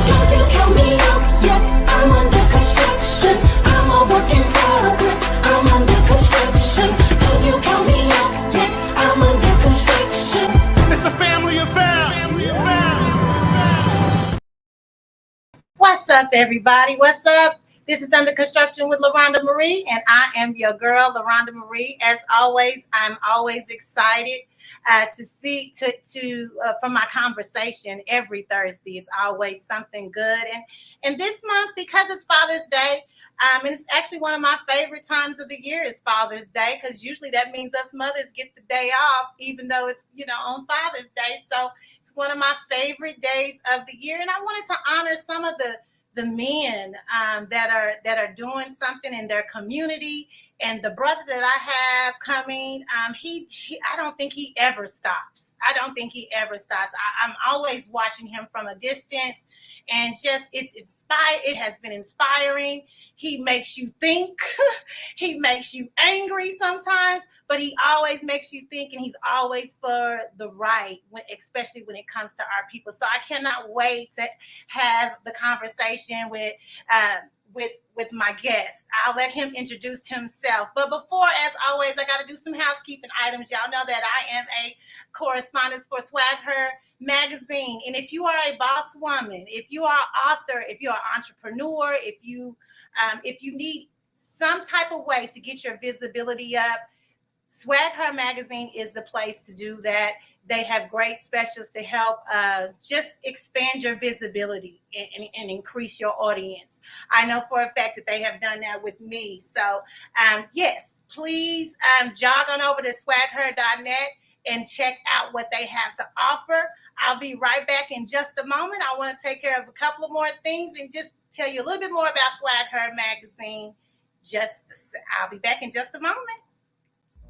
Don't you count me out yet, I'm under construction. I'm a work in progress, I'm under construction. Don't you count me out yet, I'm under construction. It's a family affair. What's up, everybody? What's up? This is Under Construction with LaRhonda Marie, and I am your girl, LaRhonda Marie. As always, I'm always excited for my conversation every Thursday. It's always something good, and this month, because it's Father's Day, and it's actually one of my favorite times of the year is Father's Day, because usually that means us mothers get the day off, even though it's on Father's Day. So it's one of my favorite days of the year, and I wanted to honor some of the men that are doing something in their community. And the brother that I have coming, he I don't think he ever stops. I'm always watching him from a distance, and just it has been inspiring. He makes you think. He makes you angry sometimes, but he always makes you think, and he's always for the right, especially when it comes to our people. So I cannot wait to have the conversation with my guest. I'll let him introduce himself. But before, as always, I got to do some housekeeping items. Y'all know that I am a correspondent for Swag Her magazine. And if you are a boss woman, if you are an author, if you're an entrepreneur, if you need some type of way to get your visibility up, Swag Her magazine is the place to do that. They have great specials to help just expand your visibility and increase your audience. I know for a fact that they have done that with me. So, yes, please jog on over to swagher.net and check out what they have to offer. I'll be right back in just a moment. I want to take care of a couple of more things and just tell you a little bit more about Swag Her magazine. I'll be back in just a moment.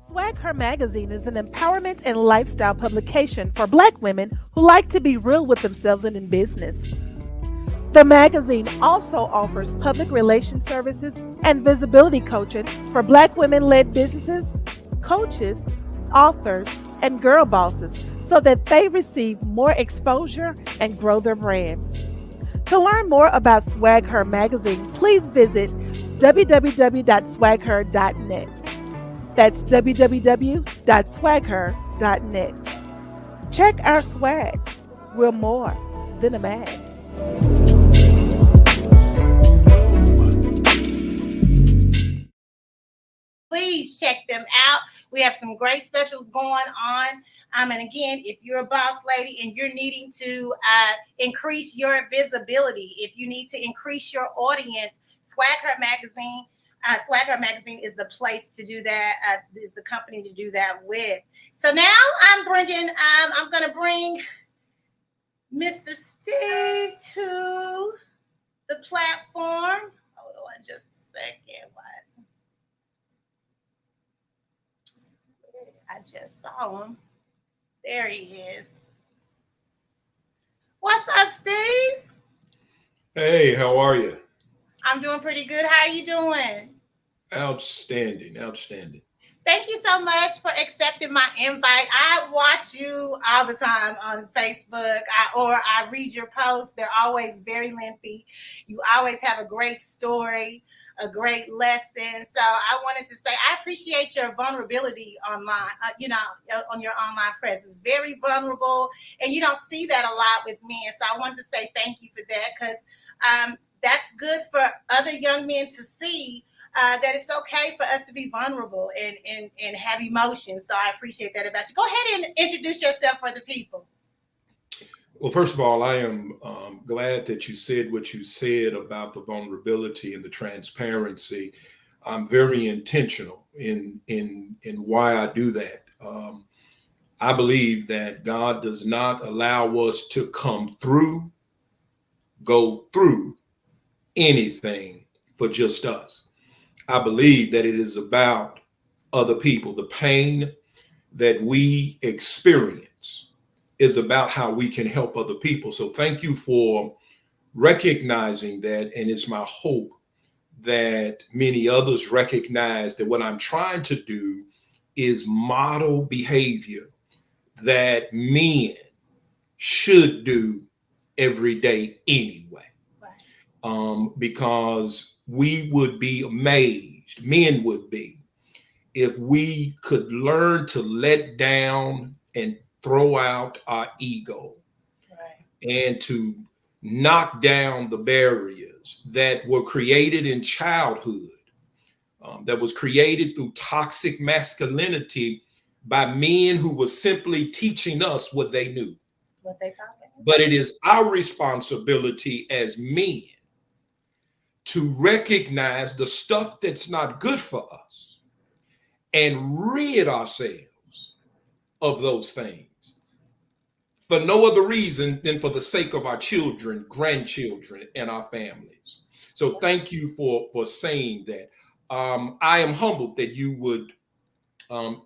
Swag Her magazine is an empowerment and lifestyle publication for Black women who like to be real with themselves and in business. The magazine also offers public relations services and visibility coaching for Black women-led businesses, coaches, authors, and girl bosses so that they receive more exposure and grow their brands. To learn more about Swag Her magazine, please visit www.swagher.net. That's www.swagher.net. Check our swag. We're more than a mag. Please check them out. We have some great specials going on. And again, if you're a boss lady and you're needing to increase your visibility, if you need to increase your audience, Swag Her magazine is the place to do that, is the company to do that with. So now I'm going to bring Mr. Steve to the platform. Hold on just a second. I just saw him. There he is. What's up, Steve? Hey, how are you? I'm doing pretty good. How are you doing? Outstanding. Thank you so much for accepting my invite. I watch you all the time on Facebook, I read your posts. They're always very lengthy. You always have a great story, a great lesson. So I wanted to say I appreciate your vulnerability online, on your online presence. Very vulnerable, and you don't see that a lot with men. So I wanted to say thank you for that, because that's good for other young men to see. That it's okay for us to be vulnerable and have emotions. So I appreciate that about you. Go ahead and introduce yourself for the people. Well, first of all, I am glad that you said what you said about the vulnerability and the transparency. I'm very intentional in why I do that. I believe that God does not allow us to go through anything for just us. I believe that it is about other people. The pain that we experience is about how we can help other people. So thank you for recognizing that. And it's my hope that many others recognize that what I'm trying to do is model behavior that men should do every day anyway. Because we would be amazed, men would be, if we could learn to let down and throw out our ego, and to knock down the barriers that were created in childhood, that was created through toxic masculinity by men who were simply teaching us what they knew. What they thought. But it is our responsibility as men to recognize the stuff that's not good for us and rid ourselves of those things for no other reason than for the sake of our children, grandchildren, and our families. So thank you for saying that. I am humbled that you would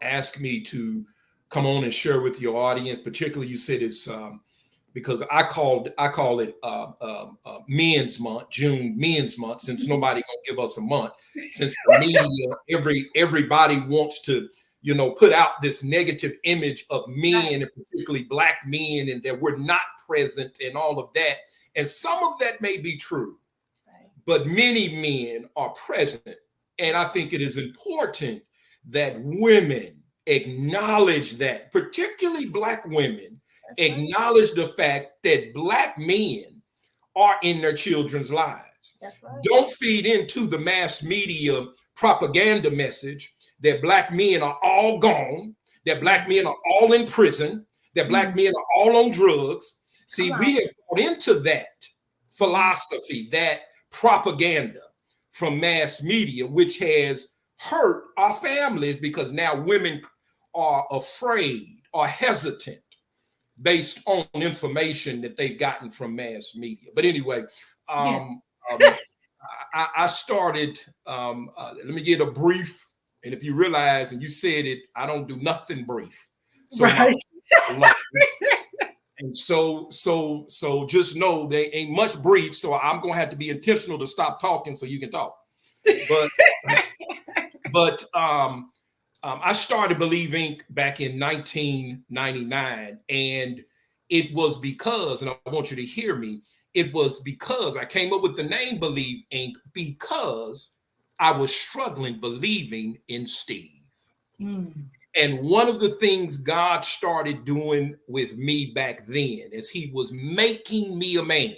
ask me to come on and share with your audience. Particularly, you said it's because I call it Men's Month, June Men's Month, since nobody gonna give us a month. Since the media, everybody wants to, put out this negative image of men, and particularly Black men, and that we're not present and all of that. And some of that may be true, but many men are present. And I think it is important that women acknowledge that, particularly Black women, acknowledge the fact that Black men are in their children's lives. Don't feed into the mass media propaganda message that Black men are all gone, that Black men are all in prison, that Black men are all on drugs. See, we have bought into that philosophy, that propaganda from mass media, which has hurt our families, because now women are afraid or hesitant based on information that they've gotten from mass media. But anyway, I started, let me get a brief, and if you realize, and you said it, I don't do nothing brief. So and so just know there ain't much brief, so I'm gonna have to be intentional to stop talking so you can talk. But I started Believe Inc. back in 1999, and it was because, and I want you to hear me, it was because I came up with the name Believe Inc. because I was struggling believing in Steve. And one of the things God started doing with me back then is he was making me a man.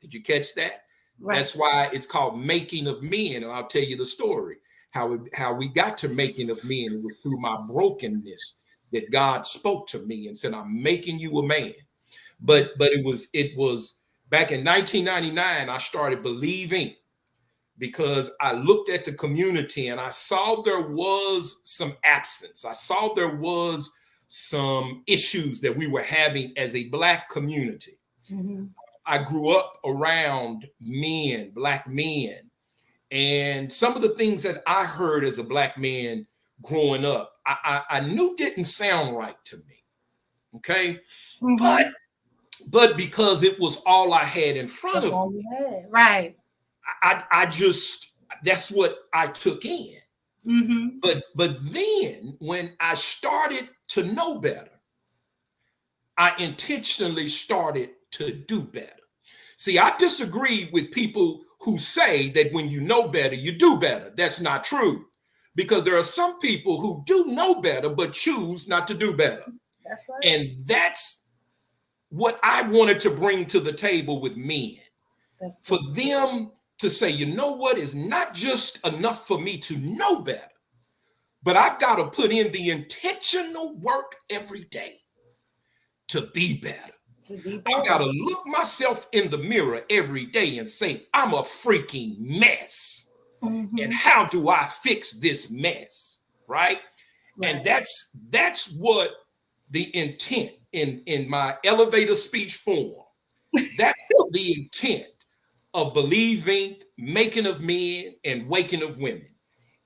Did you catch that? That's why it's called Making of Men. And I'll tell you the story, how we got to Making of Men. It was through my brokenness that God spoke to me and said, I'm making you a man. But it was back in 1999, I started believing, because I looked at the community and I saw there was some absence. I saw there was some issues that we were having as a Black community. I grew up around men, Black men, and some of the things that I heard as a Black man growing up, I knew didn't sound right to me. Okay. But because it was all I had in front of me. Right. I just, that's what I took in. But then when I started to know better, I intentionally started to do better. See, I disagree with people who say that when you know better, you do better. That's not true, because there are some people who do know better but choose not to do better. That's right. And that's what I wanted to bring to the table with men. For them to say, you know what, it's not just enough for me to know better, but I've got to put in the intentional work every day to be better. I've got to look myself in the mirror every day and say, I'm a freaking mess. And how do I fix this mess? Right? And that's what the intent in my elevator speech form. That's the intent of believing, making of men, and waking of women.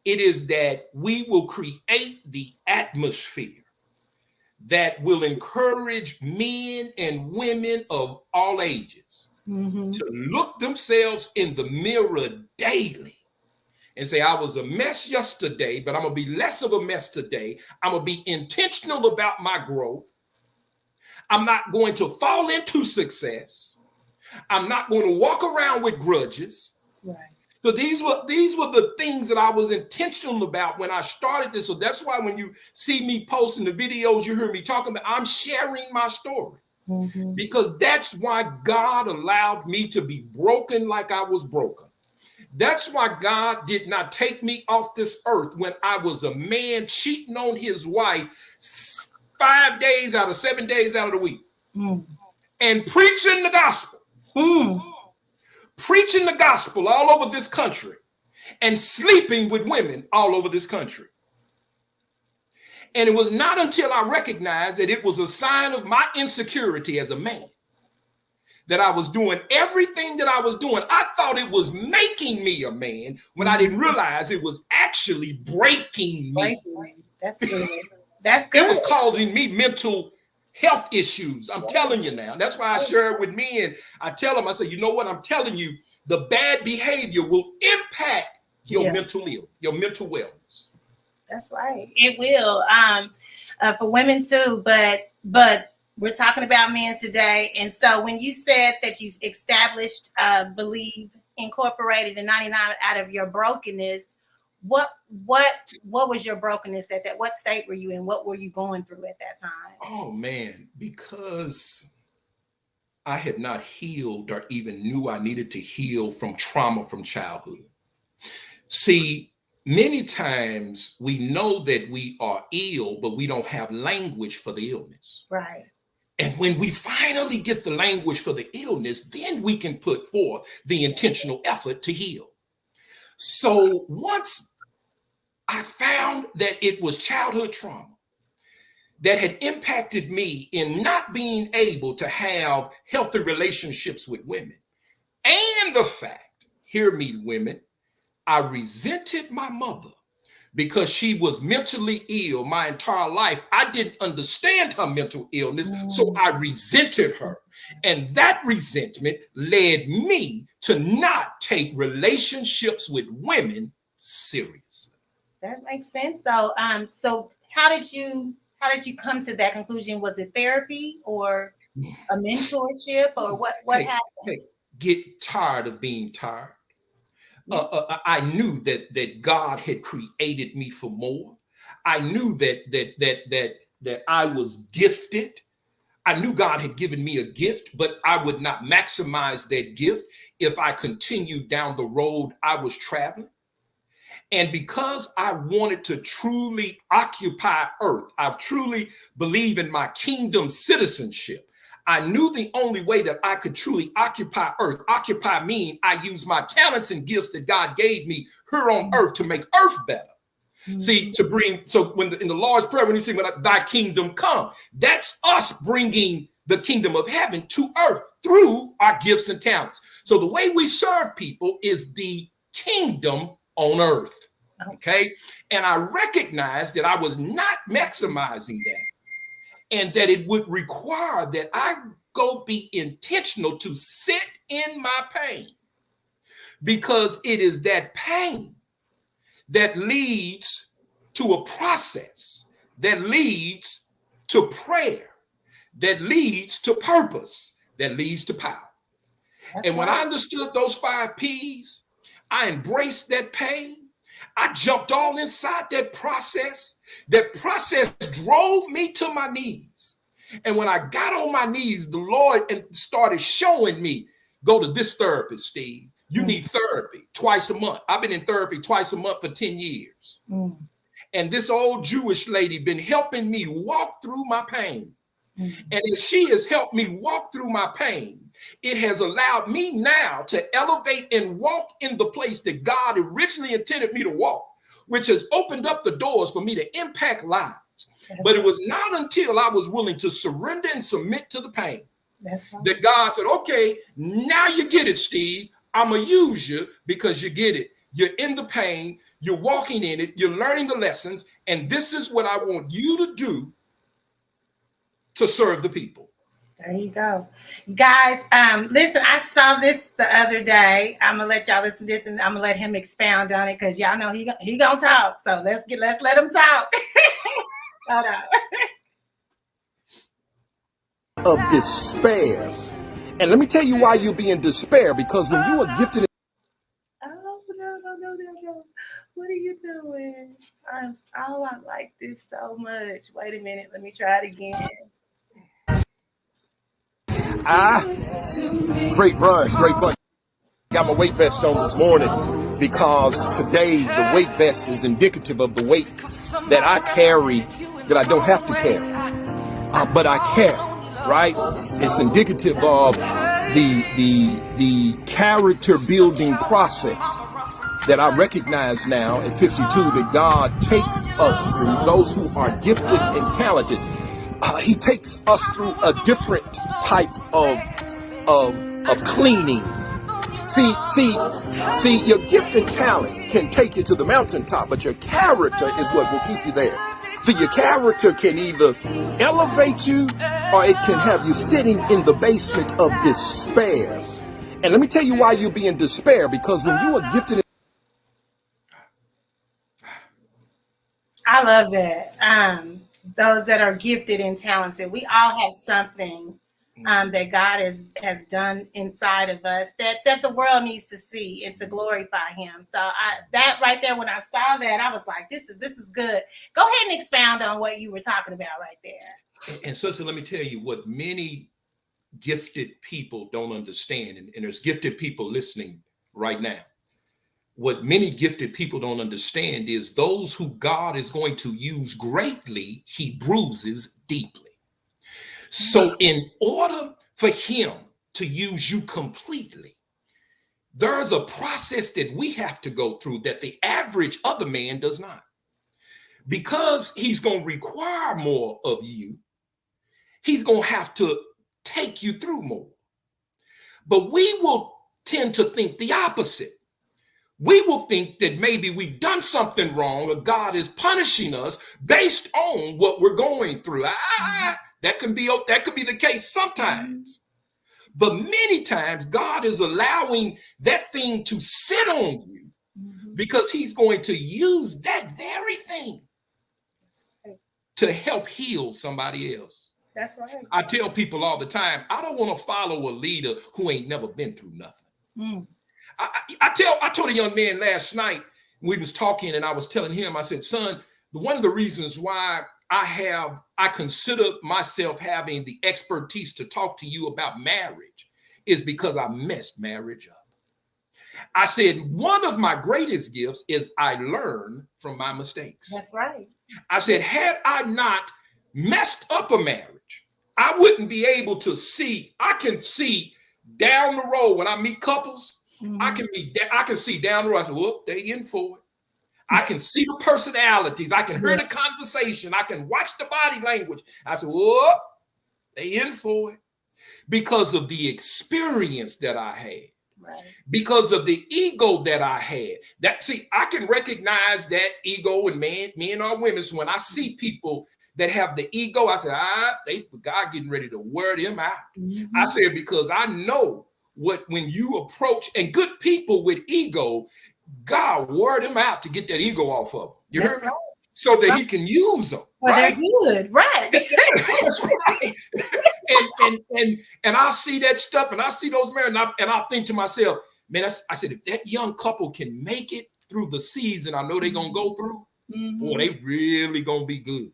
It is that we will create the atmosphere that will encourage men and women of all ages to look themselves in the mirror daily and say, I was a mess yesterday, but I'm going to be less of a mess today. I'm going to be intentional about my growth. I'm not going to fall into success. I'm not going to walk around with grudges. Right. So these were the things that I was intentional about when I started this. So that's why when you see me posting the videos, you hear me talking about, I'm sharing my story. Mm-hmm. Because that's why God allowed me to be broken like I was broken. That's why God did not take me off this earth when I was a man cheating on his wife 5 days out of 7 days out of the week. And preaching the gospel. Preaching the gospel all over this country and sleeping with women all over this country. And it was not until I recognized that it was a sign of my insecurity as a man that I was doing everything that I was doing. I thought it was making me a man when I didn't realize it was actually breaking me. That's good. That's good. It was causing me mental health issues. I'm telling you now. That's why I share it with me. And I tell them, I say, you know what? I'm telling you, the bad behavior will impact your mental ill, your mental wellness. That's right. It will. For women too, but we're talking about men today. And so when you said that you established Believe Incorporated in 99 out of your brokenness, what was your brokenness at that? What state were you in? What were you going through at that time? Oh man, because I had not healed or even knew I needed to heal from trauma from childhood. See, many times we know that we are ill, but we don't have language for the illness. Right. And when we finally get the language for the illness, then we can put forth the intentional effort to heal. So once I found that it was childhood trauma that had impacted me in not being able to have healthy relationships with women, and the fact, hear me, women, I resented my mother because she was mentally ill my entire life. I didn't understand her mental illness, so I resented her. And that resentment led me to not take relationships with women seriously. That makes sense though. So how did you come to that conclusion? Was it therapy or a mentorship or what happened? Hey, get tired of being tired. I knew that God had created me for more. I knew that I was gifted. I knew God had given me a gift, but I would not maximize that gift if I continued down the road I was traveling. And because I wanted to truly occupy earth, I truly believe in my kingdom citizenship. I knew the only way that I could truly occupy earth, occupy mean I use my talents and gifts that God gave me here on earth to make earth better. See, to bring, so when in the Lord's Prayer, when he said, thy kingdom come, that's us bringing the kingdom of heaven to earth through our gifts and talents. So the way we serve people is the kingdom on earth. Okay. And I recognized that I was not maximizing that and that it would require that I go be intentional to sit in my pain, because it is that pain that leads to a process, that leads to prayer, that leads to purpose, that leads to power. That's when I understood those 5 P's, I embraced that pain. I jumped all inside that process. That process drove me to my knees. And when I got on my knees, the Lord started showing me, go to this therapist, Steve. You need therapy twice a month. I've been in therapy twice a month for 10 years. And this old Jewish lady been helping me walk through my pain. And as she has helped me walk through my pain, it has allowed me now to elevate and walk in the place that God originally intended me to walk, which has opened up the doors for me to impact lives. But it was not until I was willing to surrender and submit to the pain that God said, okay, now you get it, Steve. I'm going to use you because you get it. You're in the pain. You're walking in it. You're learning the lessons. And this is what I want you to do to serve the people. There you go. Guys, listen, I saw this the other day. I'm going to let y'all listen to this and I'm going to let him expound on it because y'all know he going to talk. So let's let him talk. Hold on. Of despair And let me tell you why you'll be in despair, because when you are gifted. Oh, no. What are you doing? I like this so much. Wait a minute. Let me try it again. Great run. Got my weight vest on this morning because today the weight vest is indicative of the weight that I carry that I don't have to carry, but I carry, right? It's indicative of the character building process that I recognize now at 52 that God takes us through, those who are gifted and talented. He takes us through a different type of cleaning. See, your gift and talent can take you to the mountaintop, but your character is what will keep you there. So your character can either elevate you or it can have you sitting in the basement of despair. And let me tell you why you'll be in despair, because when you are gifted. I love that. Those that are gifted and talented, we all have something that God has done inside of us that the world needs to see and to glorify Him. So that right there, when I saw that, I was like, this is good. Go ahead and expound on what you were talking about right there. And so let me tell you what many gifted people don't understand, and there's gifted people listening right now. What many gifted people don't understand is those who God is going to use greatly, He bruises deeply. So in order for Him to use you completely, there's a process that we have to go through that the average other man does not. Because He's going to require more of you, He's going to have to take you through more. But we will tend to think the opposite. We will think that maybe we've done something wrong or God is punishing us based on what we're going through. That could be the case sometimes. But many times God is allowing that thing to sit on you because He's going to use that very thing to help heal somebody else. That's right. I tell people all the time, I don't want to follow a leader who ain't never been through nothing. I told a young man last night, we was talking and I was telling him, I said, son, one of the reasons why I consider myself having the expertise to talk to you about marriage is because I messed marriage up. I said, one of my greatest gifts is I learn from my mistakes. That's right. I said, had I not messed up a marriage, I wouldn't be able to see. I can see down the road when I meet couples. I can see down the road. I said, whoop, they in for it. I can see the personalities. I can hear the conversation. I can watch the body language. I said, whoop, they in for it. Because of the experience that I had. Right. Because of the ego that I had. I can recognize that ego in men or women. So when I see people that have the ego, I said, God getting ready to wear them out. I said, because I know when you approach and good people with ego, God wore them out to get that ego off of them. You heard me? So that He can use them. Well, right? They're good, right? That's right. And I see that stuff, and I see those married, and I think to myself, man, I said, if that young couple can make it through the season I know they're gonna go through, boy, they really gonna be good.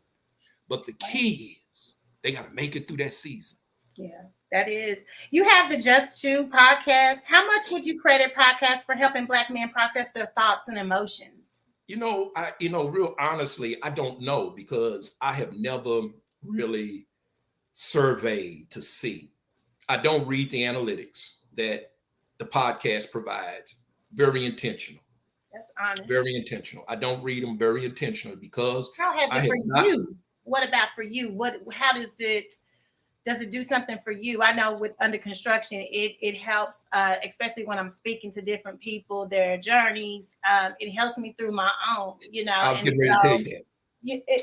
But the key is they gotta make it through that season. Yeah. That is. You have the Just Chew podcast. How much would you credit podcasts for helping Black men process their thoughts and emotions? Real honestly, I don't know, because I have never really surveyed to see. I don't read the analytics that the podcast provides. Very intentional. That's honest. Very intentional. I don't read them, very intentional, because how has it for you? What about for you? How does it do something for you? I know with under construction, it helps, especially when I'm speaking to different people, their journeys. It helps me through my own, I was getting ready to tell you that.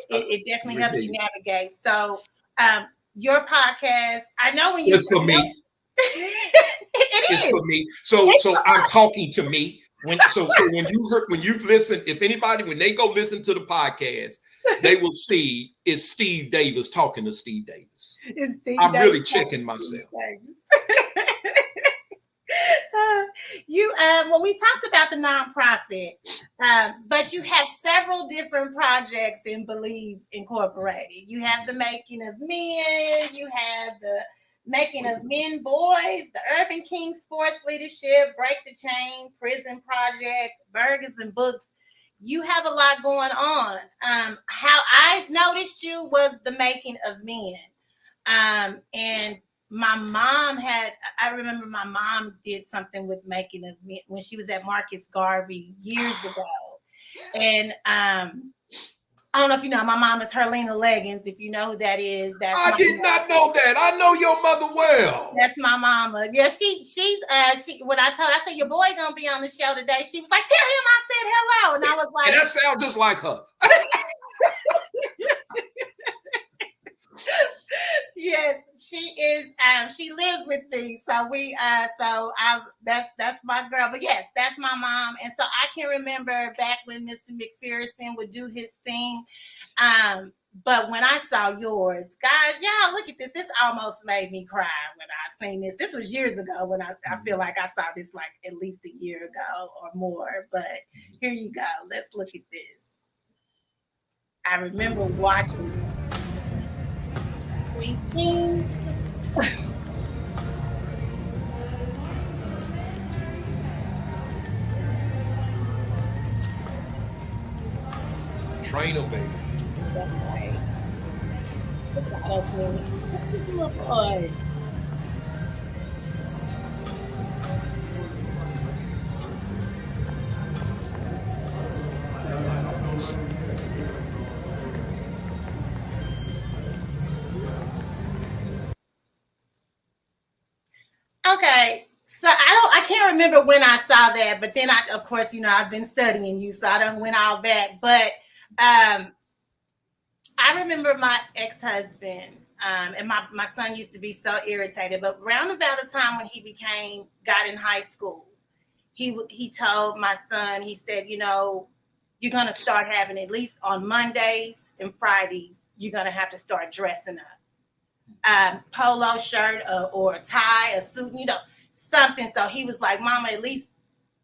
It definitely helps you navigate. So your podcast, I know when you— It's for me. It's for me. So I'm talking to me. When you've listened, if anybody, when they go listen to the podcast, they will see it's Steve Davis talking to Steve Davis. I'm really checking myself. Well, we talked about the nonprofit, but you have several different projects in Believe Incorporated. You have the Making of Men, you have the Making of Men Boys, the Urban King Sports Leadership, Break the Chain, Prison Project, Burgers and Books. You have a lot going on. How I noticed you was the Making of Men. And my mom I remember my mom did something with Making of Men when she was at Marcus Garvey years ago. And I don't know if you know, my mom is Herlena Leggins. If you know who that is, I did not know that. I know your mother well. That's my mama. Yeah, she's when I told her, I said, your boy gonna be on the show today. She was like, tell him I said hello. And I was like, and that sounds just like her. Yes, she is. She lives with me, so that's my girl. But yes, that's my mom, and so I can remember back when Mr. McPherson would do his thing. But when I saw yours, guys, y'all look at this. This almost made me cry when I seen this. This was years ago when I feel like I saw this like at least a year ago or more. But here you go. Let's look at this. I remember watching it. Train them, baby. That's right. Look at that little boy. Okay, so I can't remember when I saw that, but then of course, I've been studying you, so I done went all back. But I remember my ex-husband, and my son used to be so irritated. But round about the time when he got in high school, he told my son, he said, you're gonna start having, at least on Mondays and Fridays, you're gonna have to start dressing up. Polo shirt or a tie, a suit, something. So he was like, Mama, at least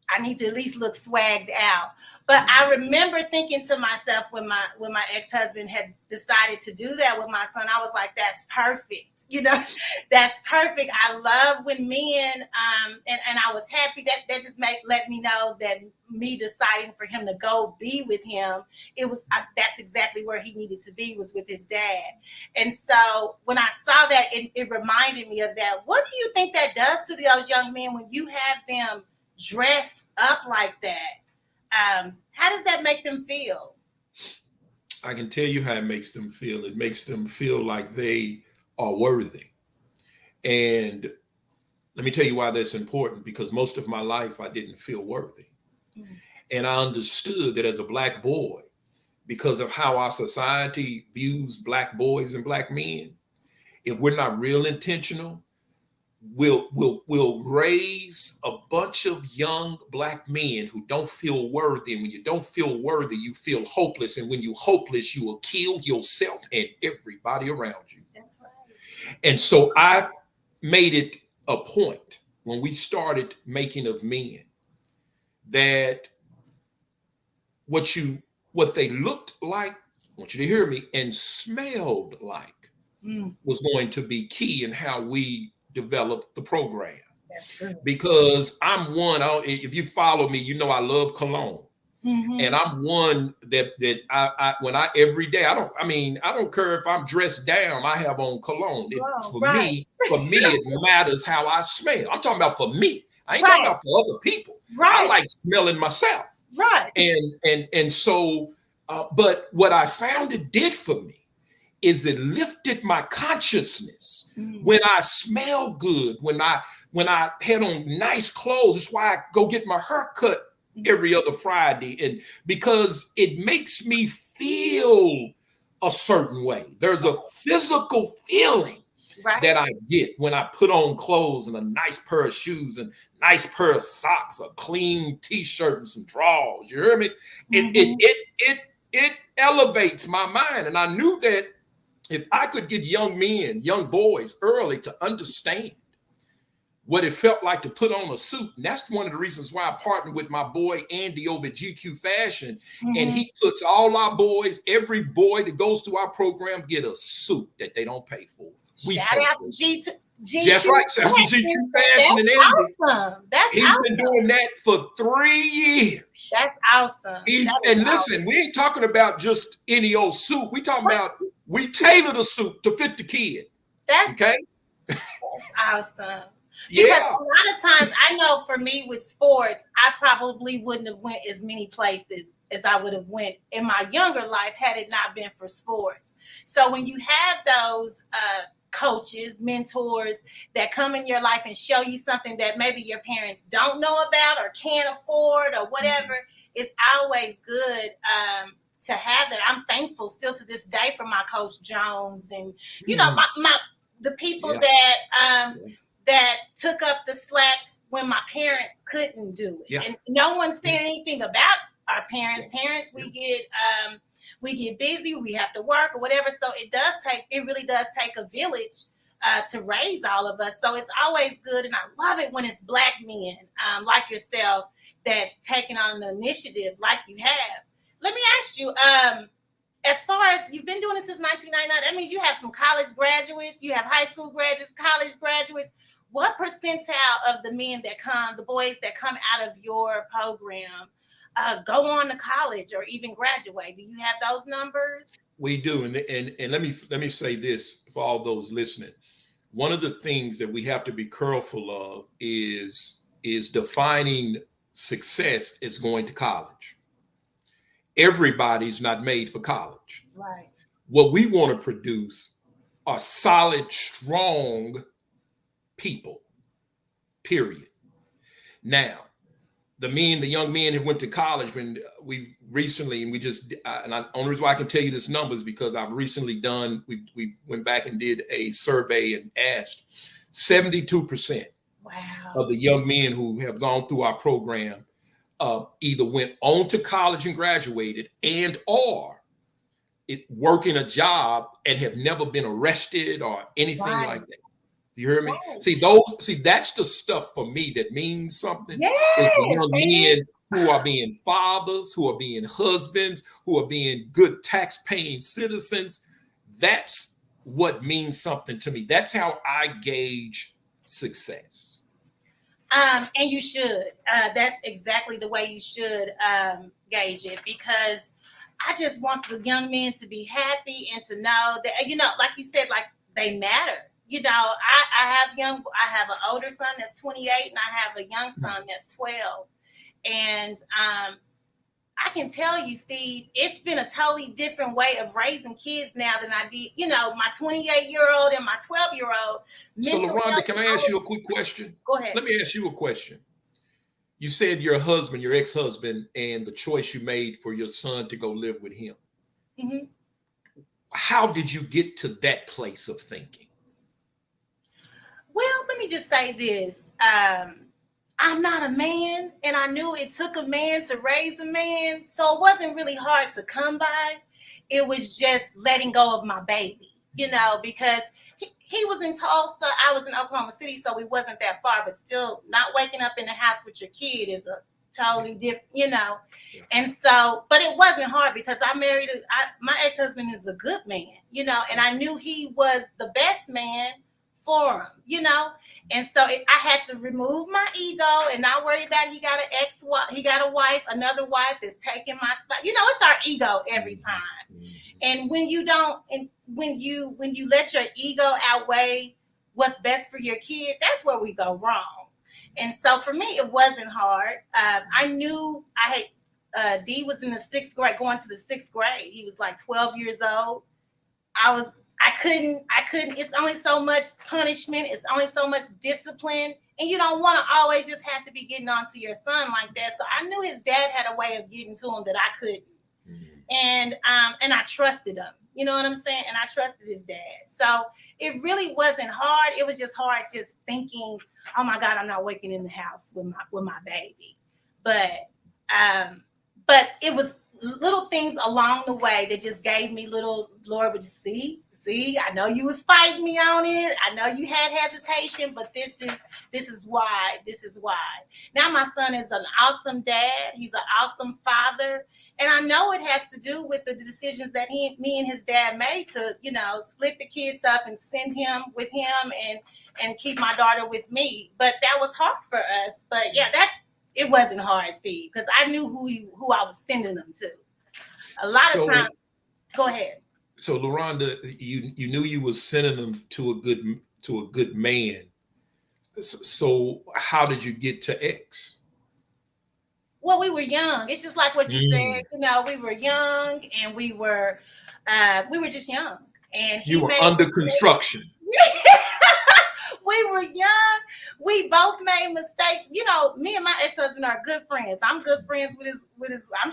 I need to at least look swagged out. But I remember thinking to myself when my ex-husband had decided to do that with my son, I was like, that's perfect. That's perfect. I love when men, and I was happy that just let me know that me deciding for him to go be with him, that's exactly where he needed to be, was with his dad. And so when I saw that, it reminded me of that. What do you think that does to those young men when you have them dress up like that? How does that make them feel? I can tell you how it makes them feel. It makes them feel like they are worthy. And let me tell you why that's important, because most of my life I didn't feel worthy. Mm-hmm. And I understood that as a Black boy, because of how our society views Black boys and Black men, if we're not real intentional, we'll raise a bunch of young Black men who don't feel worthy. And when you don't feel worthy, you feel hopeless. And when you're hopeless, you will kill yourself and everybody around you. That's right. And so I made it a point when we started Making of Men that what they looked like, I want you to hear me, and smelled like was going to be key in how we develop the program. Because I'm one, if you follow me, I love cologne. Mm-hmm. And I'm one that I when I every day, I don't care if I'm dressed down, I have on cologne. For me, it matters how I smell. I'm talking about for me. I ain't talking about for other people. Right. I like smelling myself. Right. And so, but what I found it did for me is it lifted my consciousness. When I smell good, when I had on nice clothes. That's why I go get my hair cut every other Friday, and because it makes me feel a certain way. There's a physical feeling that I get when I put on clothes and a nice pair of shoes and nice pair of socks, a clean t-shirt and some drawers. You hear me? It elevates my mind, and I knew that if I could get young men, young boys early to understand what it felt like to put on a suit. And that's one of the reasons why I partnered with my boy Andy over at GQ Fashion. And he puts all our boys, every boy that goes through our program, get a suit that they don't pay for. Shout out to GQ. That's right. Shout out to GQ Fashion and Andy. Awesome. He's been doing that for 3 years. That's awesome. And listen, we ain't talking about just any old suit. We talking about we tailor the suit to fit the kid. That's awesome. Yeah. Because a lot of times, I know for me with sports, I probably wouldn't have went as many places as I would have went in my younger life had it not been for sports. So when you have those coaches, mentors that come in your life and show you something that maybe your parents don't know about or can't afford or whatever, it's always good to have that. I'm thankful still to this day for my coach Jones and the people that took up the slack when my parents couldn't do it. And no one's saying anything about our parents. Parents, we get busy, we have to work or whatever. So it really does take a village to raise all of us. So it's always good. And I love it when it's Black men like yourself that's taking on an initiative like you have. Let me ask you, as far as you've been doing this since 1999, that means you have some college graduates, you have high school graduates, college graduates. What percentile of the men that come, the boys that come out of your program, go on to college or even graduate? Do you have those numbers? We do, and let me say this for all those listening. One of the things that we have to be careful of is defining success as going to college. Everybody's not made for college. Right. What we want to produce are solid, strong people, period. Now, the young men who went to college, when we recently, and the only reason why I can tell you this number is because I've recently we went back and did a survey and asked 72% of the young men who have gone through our program either went on to college and graduated and or working a job and have never been arrested or anything like that. You hear me? Right. See, that's the stuff for me that means something. It's the young men who are being fathers, who are being husbands, who are being good tax-paying citizens. That's what means something to me. That's how I gauge success. And you should. That's exactly the way you should gauge it, because I just want the young men to be happy and to know that, like you said, like they matter. I have an older son that's 28 and I have a young son that's 12. And I can tell you, Steve, it's been a totally different way of raising kids now than I did, my 28-year-old and my 12-year-old. So LaRhonda, can I ask you a quick question? Go ahead. Let me ask you a question. You said your husband, your ex-husband, and the choice you made for your son to go live with him. Mm-hmm. How did you get to that place of thinking? Well, let me just say this. I'm not a man, and I knew it took a man to raise a man. So it wasn't really hard to come by. It was just letting go of my baby, because he was in Tulsa. I was in Oklahoma City, so we wasn't that far, but still not waking up in the house with your kid is a totally different, And so, but it wasn't hard because my ex-husband is a good man, and I knew he was the best man for him, and so I had to remove my ego and not worry about he got a wife, another wife that's taking my spot. It's our ego every time. And when you don't, and when you let your ego outweigh what's best for your kid, that's where we go wrong. And so for me, it wasn't hard. I knew D was in the 6th grade, going to the 6th grade. He was like 12 years old. I couldn't, it's only so much punishment. It's only so much discipline. And you don't want to always just have to be getting on to your son like that. So I knew his dad had a way of getting to him that I couldn't. And I trusted him, you know what I'm saying? And I trusted his dad. So it really wasn't hard. It was just hard just thinking, oh my God, I'm not waking in the house with my baby. But but it was little things along the way that just gave me little, Lord would just see, I know you was fighting me on it. I know you had hesitation, but this is why. Now my son is an awesome dad. He's an awesome father. And I know it has to do with the decisions that me and his dad made to, split the kids up and send him with him and keep my daughter with me. But that was hard for us. But yeah, it wasn't hard, Steve, because I knew who I was sending them to. A lot of times, go ahead. So LaRhonda, you knew you was sending them to a good man. So how did you get to X? Well, we were young. It's just like what you said. We were young and we were just young. And you were under construction. We were young. We both made mistakes. Me and my ex-husband are good friends. I'm good friends with his. I'm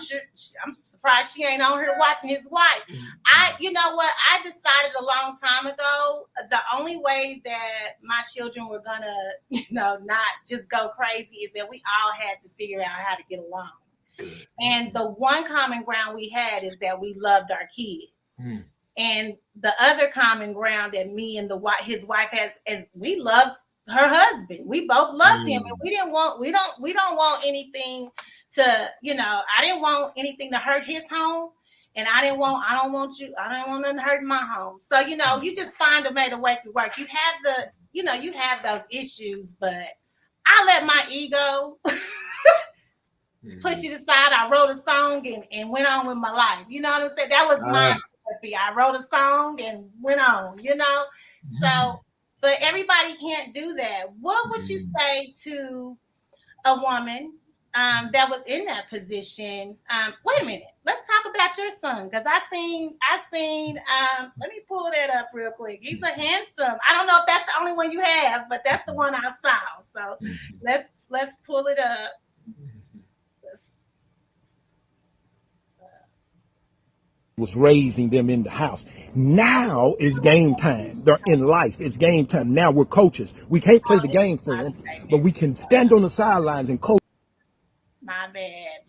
surprised she ain't on here watching his wife. You know what? I decided a long time ago, the only way that my children were gonna, not just go crazy is that we all had to figure out how to get along. Good. And the one common ground we had is that we loved our kids. And the other common ground that me and his wife has is we loved her husband. We both loved him, and we don't want anything to, I didn't want anything to hurt his home, and I don't want nothing hurting my home. So, you just find a way to make it work. You have you have those issues, but I let my ego push it aside. I wrote a song and went on with my life. You know what I'm saying? That was my therapy. I wrote a song and went on, So, but everybody can't do that. What would you say to a woman that was in that position? Wait a minute. Let's talk about your son, because I seen. Let me pull that up real quick. He's a handsome. I don't know if that's the only one you have, but that's the one I saw. So let's pull it up. Was raising them in the house. Now is game time. They're in life. It's game time. Now we're coaches. We can't play the game for them, but we can stand on the sidelines and coach. My bad.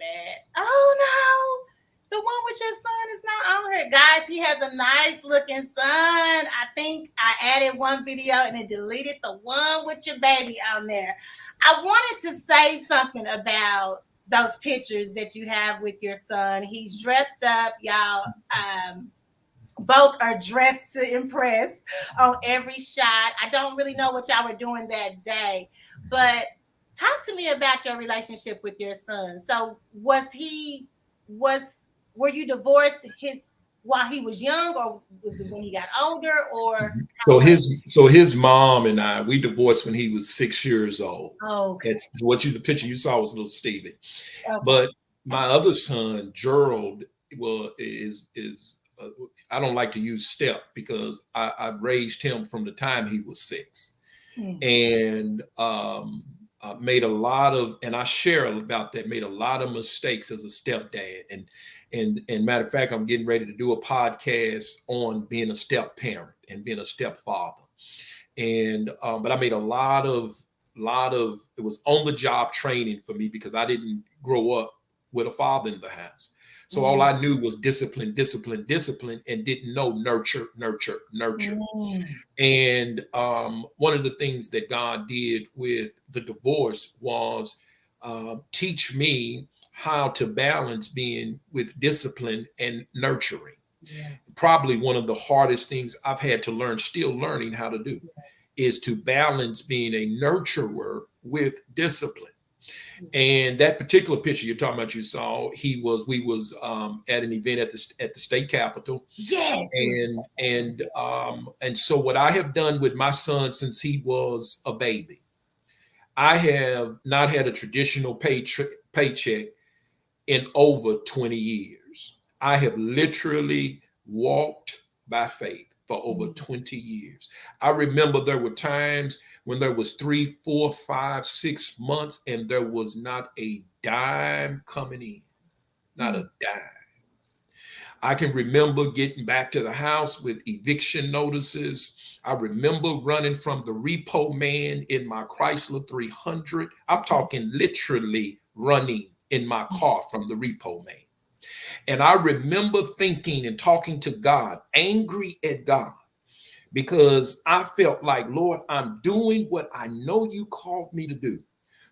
Oh no, the one with your son is not on here, guys. He has a nice looking son. I think I added one video and it deleted the one with your baby on there. I wanted to say something about those pictures that you have with your son. He's dressed up, y'all. Both are dressed to impress on every shot. I don't really know what y'all were doing that day, but talk to me about your relationship with your son. So were you divorced while he was young, or was it when he got older, or? So his mom and we divorced when he was 6 years old. Oh, okay. That's the picture you saw was little Stevie. Okay. But my other son, Gerald, is I don't like to use step because I raised him from the time he was 6, and made a lot of, and I share about that, made a lot of mistakes as a stepdad. And matter of fact, I'm getting ready to do a podcast on being a step parent and being a stepfather. And but I made a lot of it was on the job training for me because I didn't grow up with a father in the house. So all I knew was discipline, and didn't know nurture. And one of the things that God did with the divorce was teach me how to balance being with discipline and nurturing. Yeah. Probably one of the hardest things I've had to learn, still learning how to do, is to balance being a nurturer with discipline. And that particular picture you're talking about, you saw, we was at an event at the state capitol. Yes. And so what I have done with my son since he was a baby, I have not had a traditional paycheck in over 20 years. I have literally walked by faith for over 20 years. I remember there were times when there was 3, 4, 5, 6 months and there was not a dime coming in, not a dime. I can remember getting back to the house with eviction notices. I remember running from the repo man in my Chrysler 300. I'm talking literally running in my car from the repo man. And I remember thinking and talking to God, angry at God, because I felt like, Lord, I'm doing what I know you called me to do,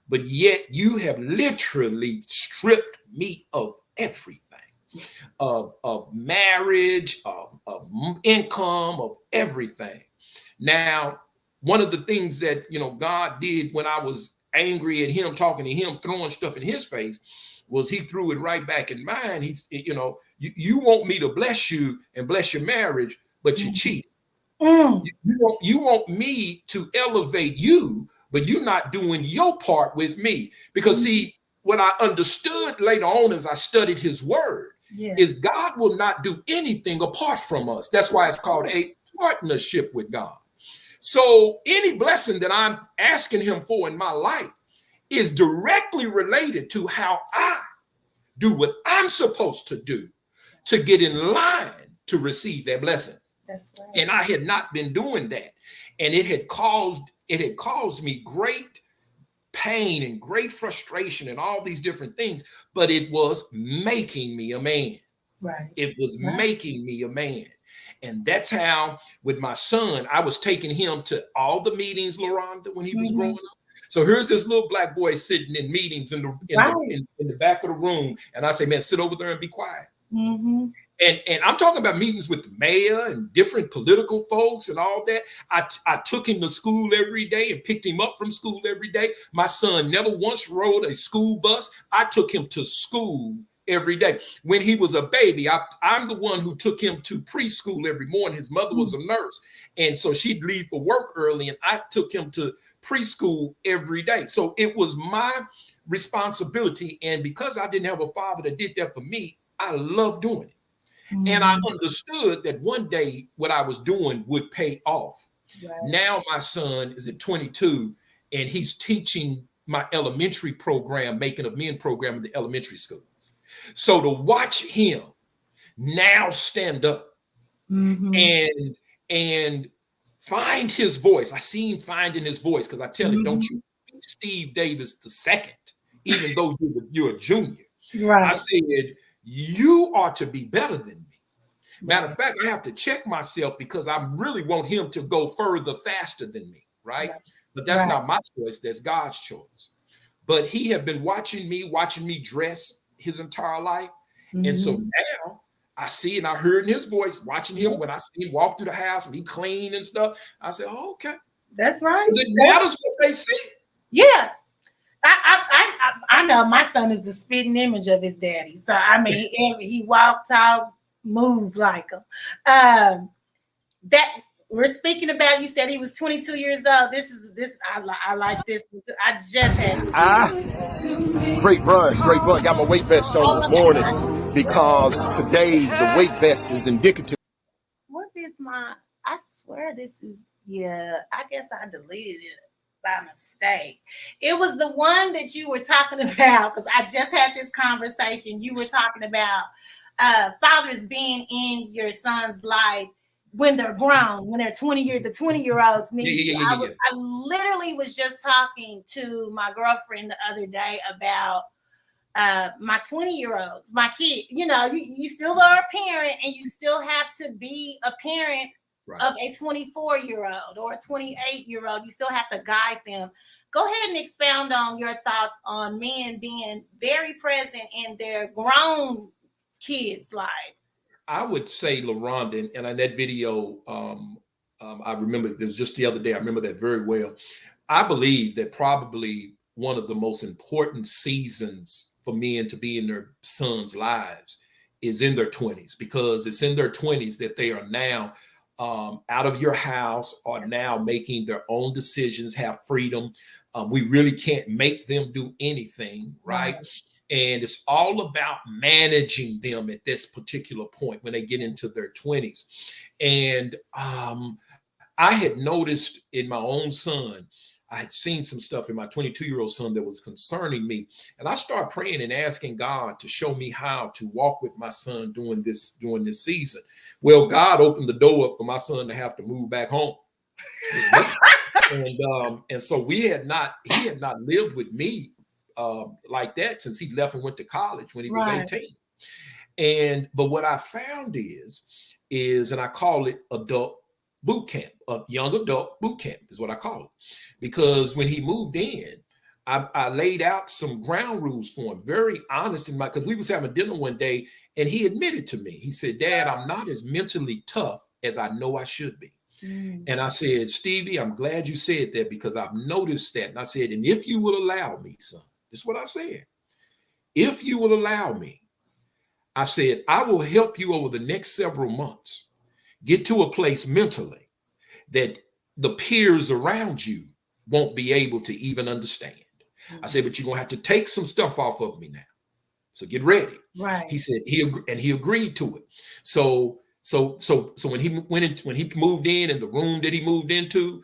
but yet you have literally stripped me of everything, of marriage, of income, of everything. Now, one of the things that, God did when I was angry at him, talking to him, throwing stuff in his face, was he threw it right back in mine. You want me to bless you and bless your marriage, but you cheat. You want me to elevate you, but you're not doing your part with me. Because see, what I understood later on as I studied his word is God will not do anything apart from us. That's why it's called a partnership with God. So any blessing that I'm asking him for in my life is directly related to how I do what I'm supposed to do to get in line to receive that blessing. That's right. And I had not been doing that. And it had caused me great pain and great frustration and all these different things, but it was making me a man. Right. It was making me a man. And that's how, with my son, I was taking him to all the meetings, LaRhonda, when he was growing up. So here's this little black boy sitting in meetings in the back of the room. And I say, man, sit over there and be quiet. And I'm talking about meetings with the mayor and different political folks and all that. I took him to school every day and picked him up from school every day. My son never once rode a school bus. I took him to school every day. When he was a baby, I'm the one who took him to preschool every morning. His mother was a nurse. And so she'd leave for work early, and I took him to preschool every day. So it was my responsibility. And because I didn't have a father that did that for me, I loved doing it. And I understood that one day what I was doing would pay off. Now my son is at 22, and he's teaching my elementary program, Making of Men program in the elementary schools. So to watch him now stand up and find his voice. I see him finding his voice, because I tell him, don't you be Steve Davis II, even though you're a junior. I said, you are to be better than me. Matter of fact, I have to check myself, because I really want him to go further, faster than me, right? But that's not my choice. That's God's choice. But he had been watching me dress his entire life. And so now I see, and I heard in his voice, watching him, when I see him walk through the house and he clean and stuff, I said, oh, okay. That's right. It matters what they see. Yeah. I know my son is the spitting image of his daddy. So, I mean, he walked, talked, moved like him. That we're speaking about, you said he was 22 years old. I like this. I just had Great run. Got my weight vest on this morning, because today the weight vest is indicative. What is I swear this is, I guess I deleted it by mistake. It was the one that you were talking about, because I just had this conversation. You were talking about fathers being in your son's life when they're grown, when they're 20-year-olds need you. I literally was just talking to my girlfriend the other day about my 20-year-olds, my kid. You still are a parent, and you still have to be a parent of a 24-year-old or a 28-year-old. You still have to guide them. Go ahead and expound on your thoughts on men being very present in their grown kids' life. I would say, LaRhonda, and on that video, I remember, it was just the other day, I remember that very well. I believe that probably one of the most important seasons for men to be in their sons' lives is in their 20s, because it's in their 20s that they are now out of your house, are now making their own decisions, have freedom. We really can't make them do anything, right? And it's all about managing them at this particular point when they get into their 20s. And I had noticed in my own son, I had seen some stuff in my 22-year-old son that was concerning me. And I started praying and asking God to show me how to walk with my son during this season. Well, God opened the door up for my son to have to move back home. And so he had not lived with me like that since he left and went to college when he was Right. 18. But what I found is, and I call it adult boot camp, a young adult boot camp is what I call it. Because when he moved in, I laid out some ground rules for him, very honest in because we was having dinner one day and he admitted to me, he said, Dad, I'm not as mentally tough as I know I should be. And I said, Stevie, I'm glad you said that because I've noticed that. And I said, and if you will allow me, son, this is what I said. If you will allow me, I said, I will help you over the next several months get to a place mentally that the peers around you won't be able to even understand. I said, but you're going to have to take some stuff off of me now. So get ready. Right. He said he agreed to it. So when he moved in the room that he moved into,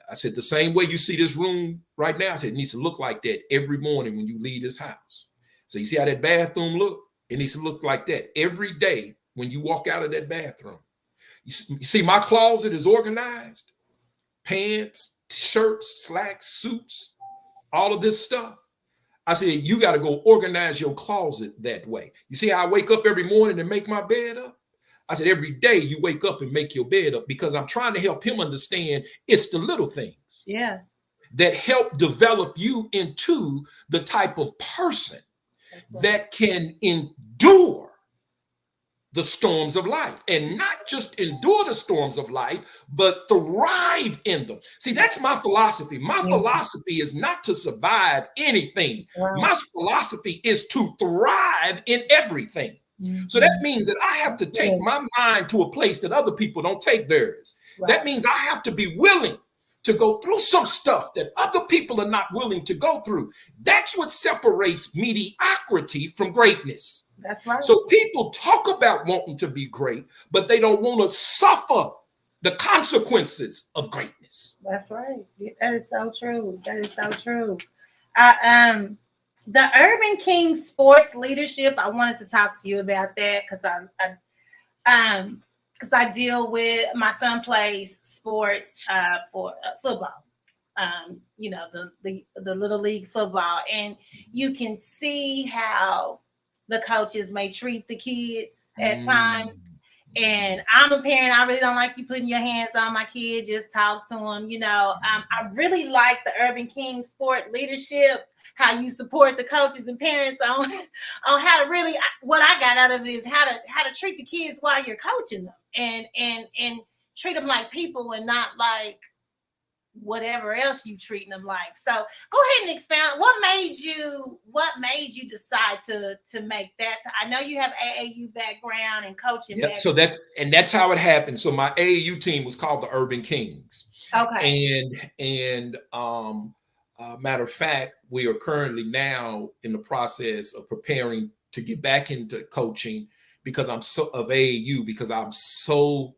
I said, the same way you see this room right now, I said, it needs to look like that every morning when you leave this house. So you see how that bathroom look? It needs to look like that every day when you walk out of that bathroom. You see my closet is organized. Pants, shirts, slacks, suits, all of this stuff. I said, you got to go organize your closet that way. You see how I wake up every morning and make my bed up? I said, every day you wake up and make your bed up because I'm trying to help him understand it's the little things that help develop you into the type of person that can endure the storms of life, and not just endure the storms of life, but thrive in them. See, that's my philosophy. My philosophy is not to survive anything. My philosophy is to thrive in everything. So that means that I have to take my mind to a place that other people don't take theirs. That means I have to be willing to go through some stuff that other people are not willing to go through. That's what separates mediocrity from greatness. That's right. So people talk about wanting to be great, but they don't want to suffer the consequences of greatness. That's right. That is so true. That is so true. The Urban King Sports Leadership, I wanted to talk to you about that because I deal with, my son plays sports for football. You know, the little league football, and you can see how the coaches may treat the kids at times. And I'm a parent. I really don't like you putting your hands on my kid. Just talk to them. You know, I really like the Urban King Sport Leadership, how you support the coaches and parents on how to really, what I got out of it is how to treat the kids while you're coaching them and treat them like people and not like whatever else you treating them like. So go ahead and expound. What made you decide to make that? I know you have AAU background and coaching. Yeah, so that's how it happened. So my AAU team was called the Urban Kings. Okay. And matter of fact, we are currently now in the process of preparing to get back into coaching because I'm so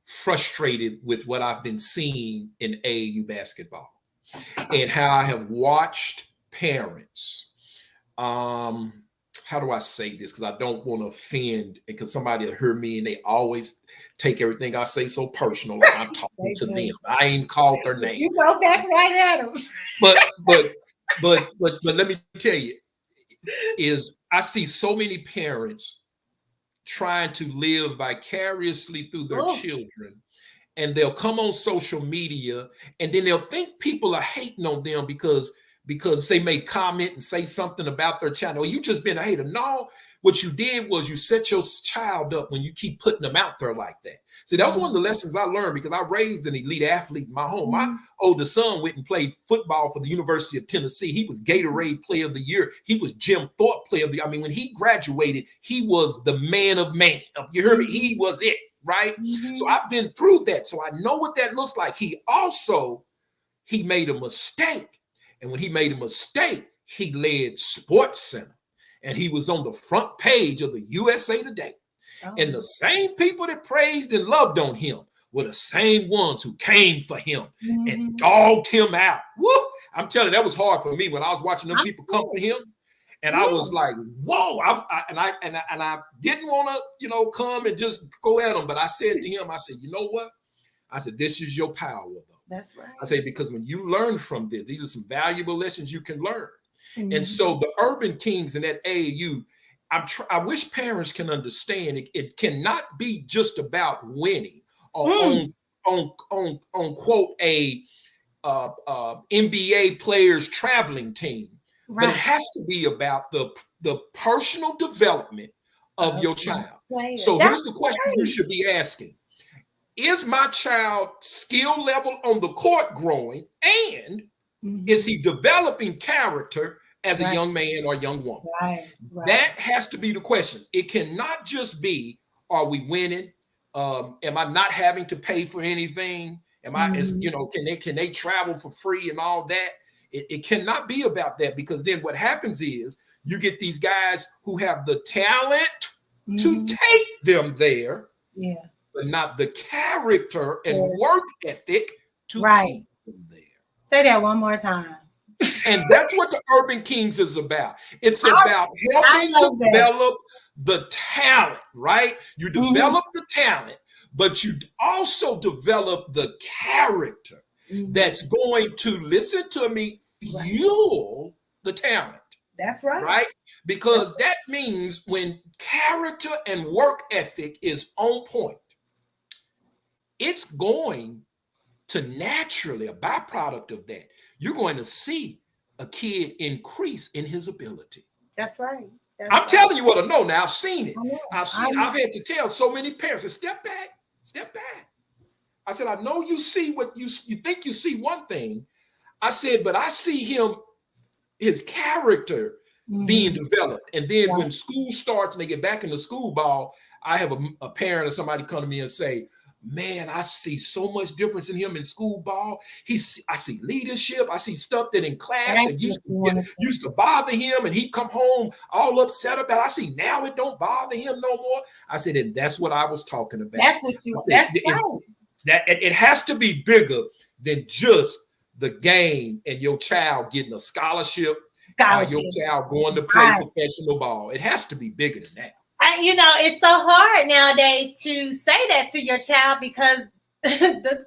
frustrated with what I've been seeing in AAU basketball and how I have watched parents. How do I say this? Because I don't want to offend, because somebody will hear me and they always take everything I say so personal, like I'm talking to them. I ain't called their name. You go back right at them. But let me tell you, is I see so many parents trying to live vicariously through their children, and they'll come on social media and then they'll think people are hating on them because they may comment and say something about their child. Oh, you just been a hater. No, what you did was you set your child up when you keep putting them out there like that. See, that was one of the lessons I learned because I raised an elite athlete in my home. My oldest son went and played football for the University of Tennessee. He was Gatorade Player of the Year. He was Jim Thorpe Player of the Year. I mean, when he graduated, he was the man of man. You heard me? He was it, right? So I've been through that. So I know what that looks like. He made a mistake. And when he made a mistake, he led Sports Center. And he was on the front page of the USA Today. And the same people that praised and loved on him were the same ones who came for him and dogged him out. Woo! I'm telling you, that was hard for me when I was watching them people come for him. And I was like, whoa. I didn't want to, come and just go at him. But I said to him, I said, you know what? I said, this is your power, though. That's right. I say, because when you learn from this, these are some valuable lessons you can learn. And so the urban kings in that AAU, I wish parents can understand it cannot be just about winning or on quote a NBA players traveling team, but it has to be about the personal development of your child. So here's the question you should be asking: is my child skill level on the court growing, and is he developing character as a young man or young woman? That has to be the question. It cannot just be, are we winning? Am I not having to pay for anything? Am I, as you know, can they travel for free and all that? It cannot be about that, because then what happens is you get these guys who have the talent to take them there, but not the character and work ethic to keep them there. Say that one more time. And that's what the Urban Kings is about. It's about helping develop the talent, right? You develop the talent, but you also develop the character that's going to, listen to me, fuel the talent. That's right. Right? Because that means when character and work ethic is on point, it's going to naturally, a byproduct of that, you're going to see a kid increase in his ability. That's right. I'm telling you what I know now. I've seen it. I've had to tell so many parents, step back. I said, I know you see what you think you see one thing. I said, but I see his character being developed. And then when school starts and they get back into school ball, I have a parent or somebody come to me and say, man, I see so much difference in him in school ball. I see leadership. I see stuff that in class that used to bother him, and he'd come home all upset about. I see now it don't bother him no more. I said, and that's what I was talking about. That's right. That it has to be bigger than just the game and your child getting a scholarship. Your child going to play professional ball. It has to be bigger than that. You know, it's so hard nowadays to say that to your child, because the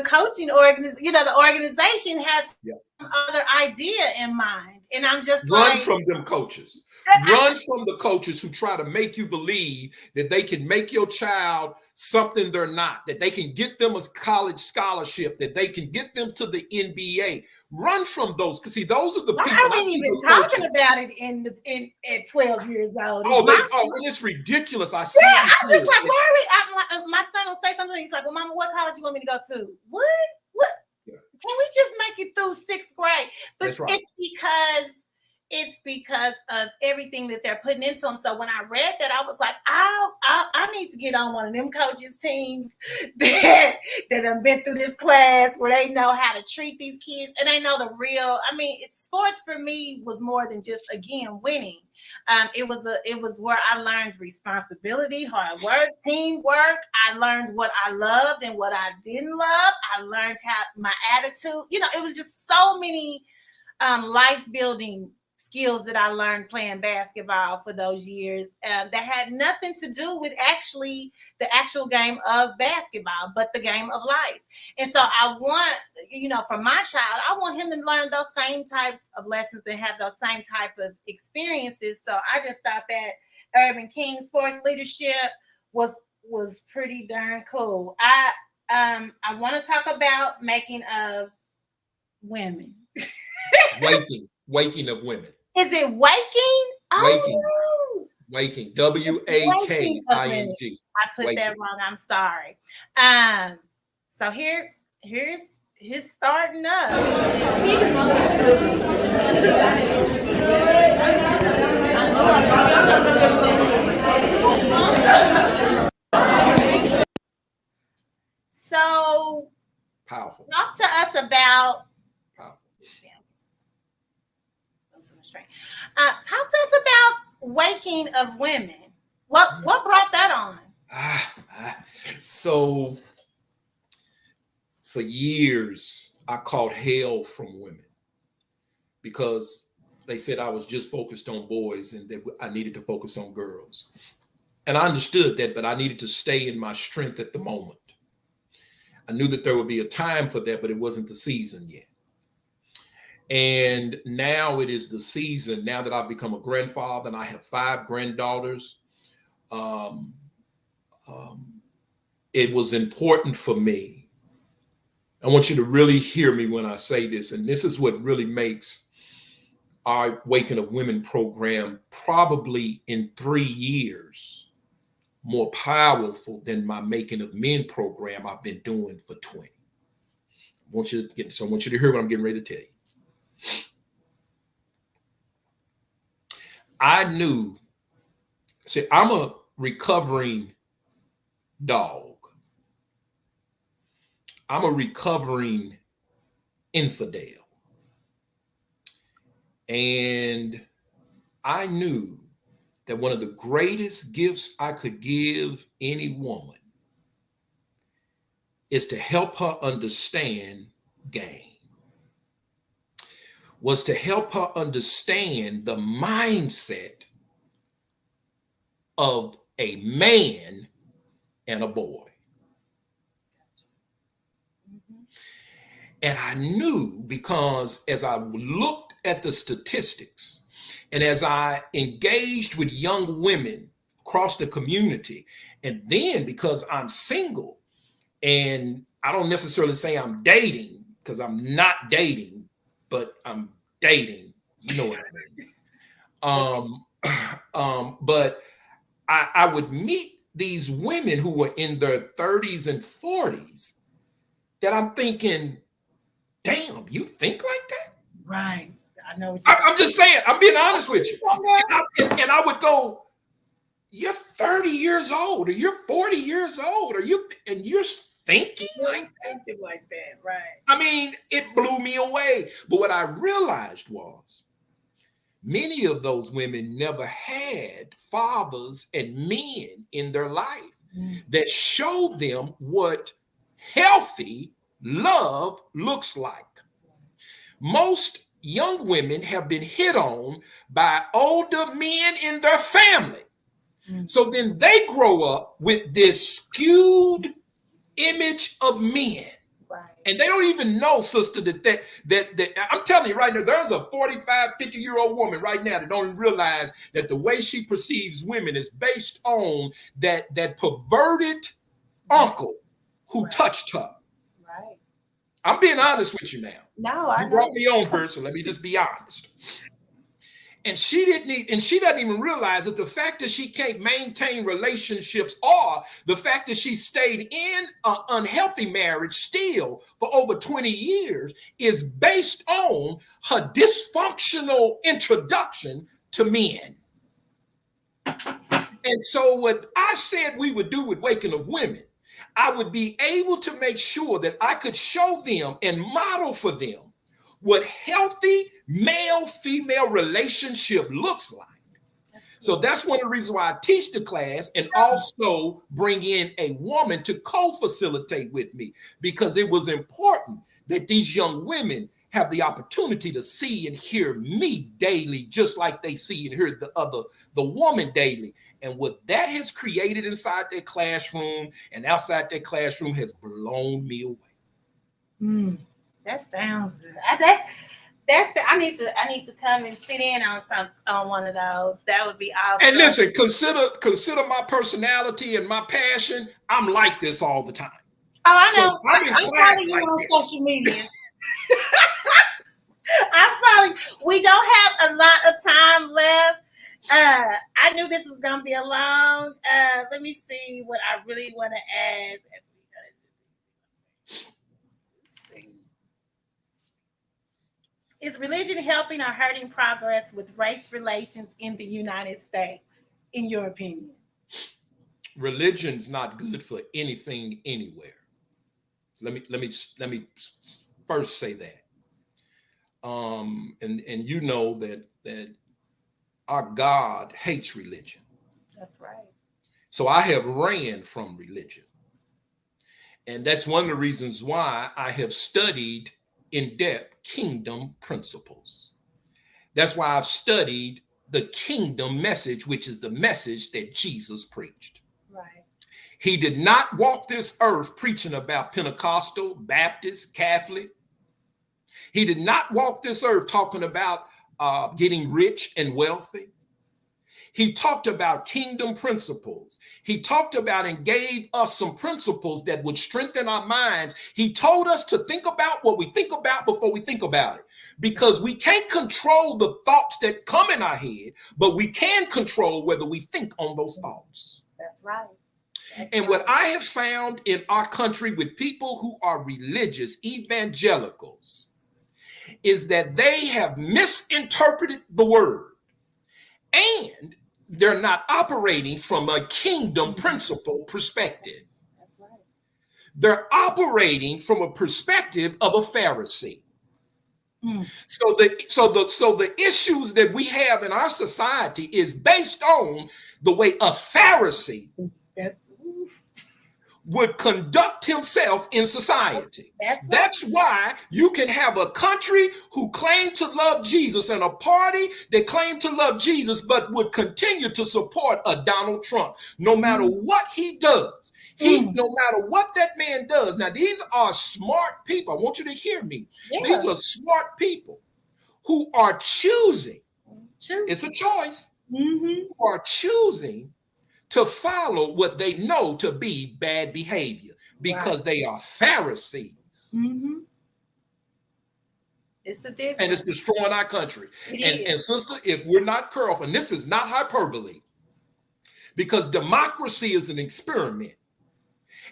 coaching the organization has some other idea in mind. And I'm just run from them coaches. Run from the coaches who try to make you believe that they can make your child something they're not, that they can get them a college scholarship, that they can get them to the NBA. Run from those, because see, those are the people. I wasn't even talking about it at 12 years old. And it's ridiculous. I see. Yeah, I was like, my son will say something. He's like, "Well, Mama, what college you want me to go to?" What? Yeah. Can we just make it through 6th grade? But that's right. It's because of everything that they're putting into them. So when I read that, I was like, I need to get on one of them coaches' teams that have been through this class where they know how to treat these kids, and they know the real. I mean, sports for me was more than just, again, winning. It was where I learned responsibility, hard work, teamwork. I learned what I loved and what I didn't love. I learned how my attitude. It was just so many life building skills that I learned playing basketball for those years that had nothing to do with actually the actual game of basketball, but the game of life. And so I want, for my child, I want him to learn those same types of lessons and have those same type of experiences. So I just thought that Urban King Sports Leadership was pretty darn cool. I want to talk about making of women. Waking of women. Is it waking? Waking. WAKING. I put that wrong. I'm sorry. So here's starting up. So powerful. Talk to us about. Talk to us about waking of women. What brought that on? So for years, I caught hell from women because they said I was just focused on boys and that I needed to focus on girls. And I understood that, but I needed to stay in my strength at the moment. I knew that there would be a time for that, but it wasn't the season yet. And now it is the season, now that I've become a grandfather and I have 5 granddaughters. It was important for me. I want you to really hear me when I say this. And this is what really makes our Waking of Women program probably in 3 years more powerful than my Making of Men program I've been doing for 20. I want you to hear what I'm getting ready to tell you. I knew, see, I'm a recovering dog. I'm a recovering infidel. And I knew that one of the greatest gifts I could give any woman is to help her understand game. Was to help her understand the mindset of a man and a boy. And I knew, because as I looked at the statistics and as I engaged with young women across the community, and then because I'm single and I don't necessarily say I'm dating, because I'm not dating, but I'm dating, you know what I mean? But I would meet these women who were in their 30s and 40s that I'm thinking, damn, you think like that? Right. I know what I'm just saying, I'm being honest with you. And I would go, you're 30 years old, or you're 40 years old, and you're thinking like that, right? I mean, it blew me away. But what I realized was many of those women never had fathers and men in their life that showed them what healthy love looks like. Most young women have been hit on by older men in their family. So then they grow up with this skewed image of men. Right. And they don't even know, sister, that I'm telling you right now, there's a 45, 50-year-old woman right now that don't even realize that the way she perceives women is based on that perverted uncle who touched her. Right. I'm being honest with you now. No, I You brought me on her, so let me just be honest. And she doesn't even realize that the fact that she can't maintain relationships, or the fact that she stayed in an unhealthy marriage still for over 20 years, is based on her dysfunctional introduction to men. And so what I said we would do with Waking of Women, I would be able to make sure that I could show them and model for them what healthy male-female relationship looks like. So that's one of the reasons why I teach the class, and also bring in a woman to co-facilitate with me, because it was important that these young women have the opportunity to see and hear me daily, just like they see and hear the woman daily. And what that has created inside their classroom and outside their classroom has blown me away. That sounds good. I need to come and sit in on one of those. That would be awesome. And listen, consider my personality and my passion. I'm like this all the time. Oh, I know. So I'm following you like on this. social media. We don't have a lot of time left. I knew this was gonna be a long. Let me see what I really want to ask. Is religion helping or hurting progress with race relations in the United States, in your opinion? Religion's not good for anything anywhere. Let me first say that. And you know that our God hates religion. That's right. So I have ran from religion. And that's one of the reasons why I have studied in depth kingdom principles. That's why I've studied the kingdom message, which is the message that Jesus preached. Right. He did not walk this earth preaching about Pentecostal, Baptist, Catholic. He did not walk this earth talking about getting rich and wealthy. He talked about kingdom principles. He talked about and gave us some principles that would strengthen our minds. He told us to think about what we think about before we think about it, because we can't control the thoughts that come in our head, but we can control whether we think on those thoughts. That's right. And what I have found in our country with people who are religious evangelicals is that they have misinterpreted the word, and they're not operating from a kingdom principle perspective. That's right. They're operating from a perspective of a Pharisee. So the issues that we have in our society is based on the way a Pharisee would conduct himself in society. That's why you can have a country who claim to love Jesus and a party that claim to love Jesus but would continue to support a Donald Trump no matter what he does. No matter what that man does. Now, these are smart people. I want you to hear me. Yeah. These are smart people who are choosing. It's a choice. Who are choosing to follow what they know to be bad behavior because they are Pharisees. It's the difference. And it's destroying our country. And sister, if we're not careful, and this is not hyperbole, because democracy is an experiment.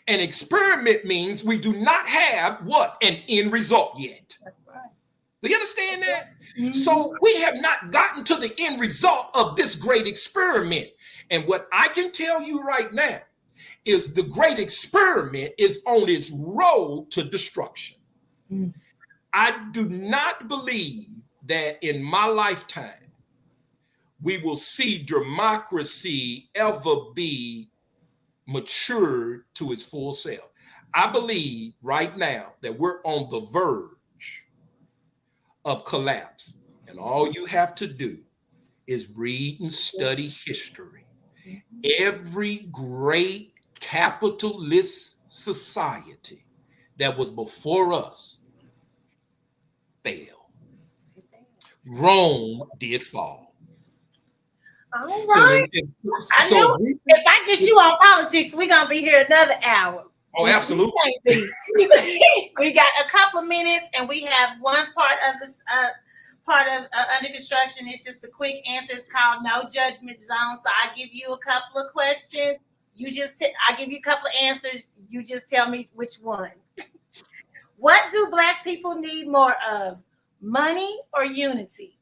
An experiment means we do not have what? An end result yet. That's right. Do you understand that? So we have not gotten to the end result of this great experiment. And what I can tell you right now is the great experiment is on its road to destruction. I do not believe that in my lifetime we will see democracy ever be matured to its full self. I believe right now that we're on the verge of collapse. And all you have to do is read and study history. Every great capitalist society that was before us failed. Rome did fall. All right. So if I get you on politics, we're going to be here another hour. Oh, absolutely. We got a couple of minutes, and we have one part of this under construction. It's just a quick answer. It's called No Judgment Zone. So I give you a couple of questions. I give you a couple of answers. You just tell me which one. What do Black people need more of? Money or unity?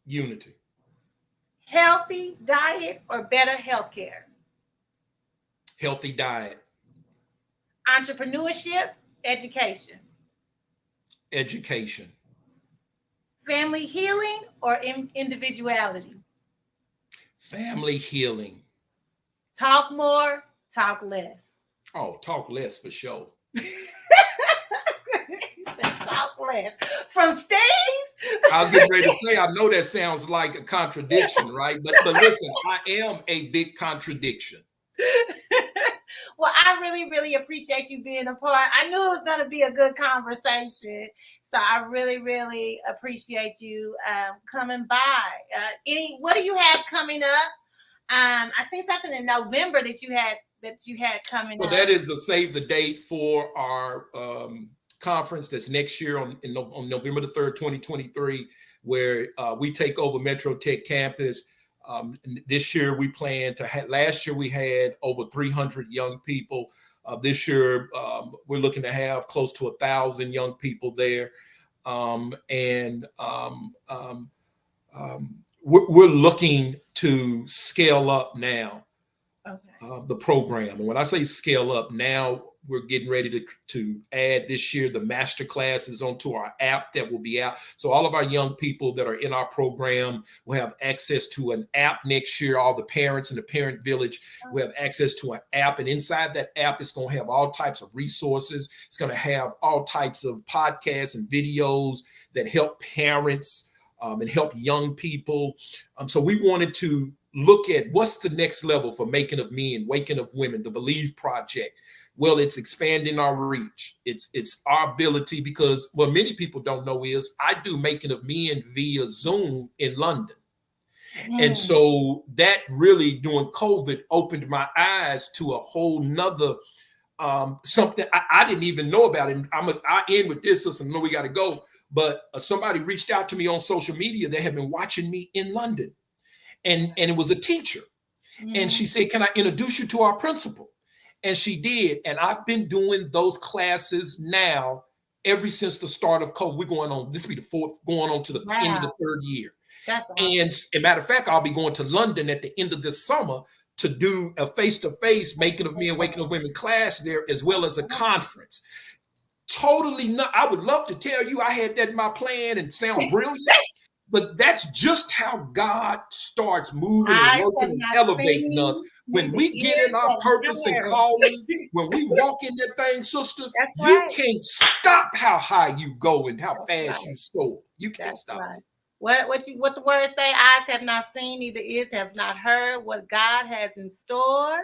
Unity. Healthy diet or better health care? Healthy diet. Entrepreneurship, education? Education. Family healing or individuality? Family healing. Talk more, talk less? Oh, talk less for sure. He said talk less. From Steve? I was getting ready to say, I know that sounds like a contradiction, right? But listen, I am a big contradiction. Well, I really, really appreciate you being a part. I knew it was going to be a good conversation. So I really, really appreciate you coming by. What do you have coming up? I seen something in November that you had coming up. Well, that is a save the date for our conference that's next year on November the 3rd, 2023, where we take over Metro Tech campus. This year we plan to have, last year we had over 300 young people. This year we're looking to have close to 1,000 young people there. We're looking to scale up now the program. And when I say scale up now, we're getting ready to add this year the master classes onto our app that will be out. So all of our young people that are in our program will have access to an app next year. All the parents in the parent village will have access to an app. And inside that app, it's going to have all types of resources. It's going to have all types of podcasts and videos that help parents and help young people. So we wanted to look at what's the next level for Making of Men, Waking of Women, the Believe Project. Well, it's expanding our reach. It's our ability, because what many people don't know is I do Making of Men via Zoom in London. And so that really, during COVID, opened my eyes to a whole nother something I didn't even know about. And I end with this, so I know we got to go. But somebody reached out to me on social media that had been watching me in London. And it was a teacher. And she said, can I introduce you to our principal? And she did. And I've been doing those classes now ever since the start of COVID. We're going on, this will be the fourth, going on to the end of the third year. That's awesome. And as a matter of fact, I'll be going to London at the end of this summer to do a face-to-face Making of Men, Waking of Women class there, as well as a conference. Totally not. I would love to tell you I had that in my plan and sound brilliant, but that's just how God starts moving and working and elevating us. When we get in our purpose and calling, when we walk in that thing, sister, you can't stop how high you go and how fast you soar. You can't stop it. What the word say? Eyes have not seen, neither ears have not heard what God has in store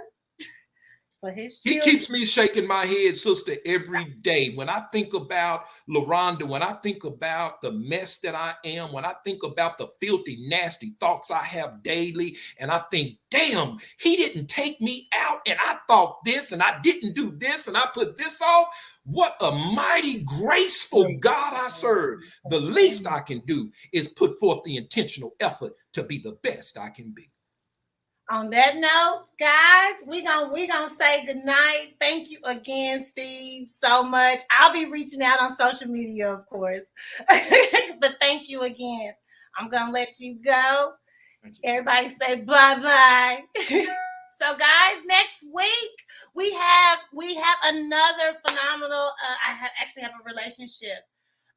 for his children. He keeps me shaking my head, sister, every day. When I think about LaRhonda, when I think about the mess that I am, when I think about the filthy, nasty thoughts I have daily, and I think, damn, he didn't take me out, and I thought this, and I didn't do this, and I put this off. What a mighty, graceful God I serve. The least I can do is put forth the intentional effort to be the best I can be. On that note, guys, we gonna say goodnight. Thank you again, Steve, so much. I'll be reaching out on social media, of course. But thank you again. I'm gonna let you go. Everybody say bye-bye. So guys, next week we have another phenomenal. I actually have a relationship,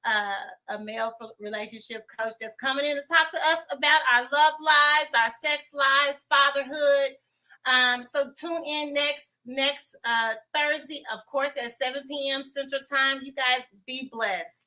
a male relationship coach that's coming in to talk to us about our love lives, our sex lives, fatherhood. So tune in next Thursday, of course, at 7 p.m. Central Time. You guys be blessed.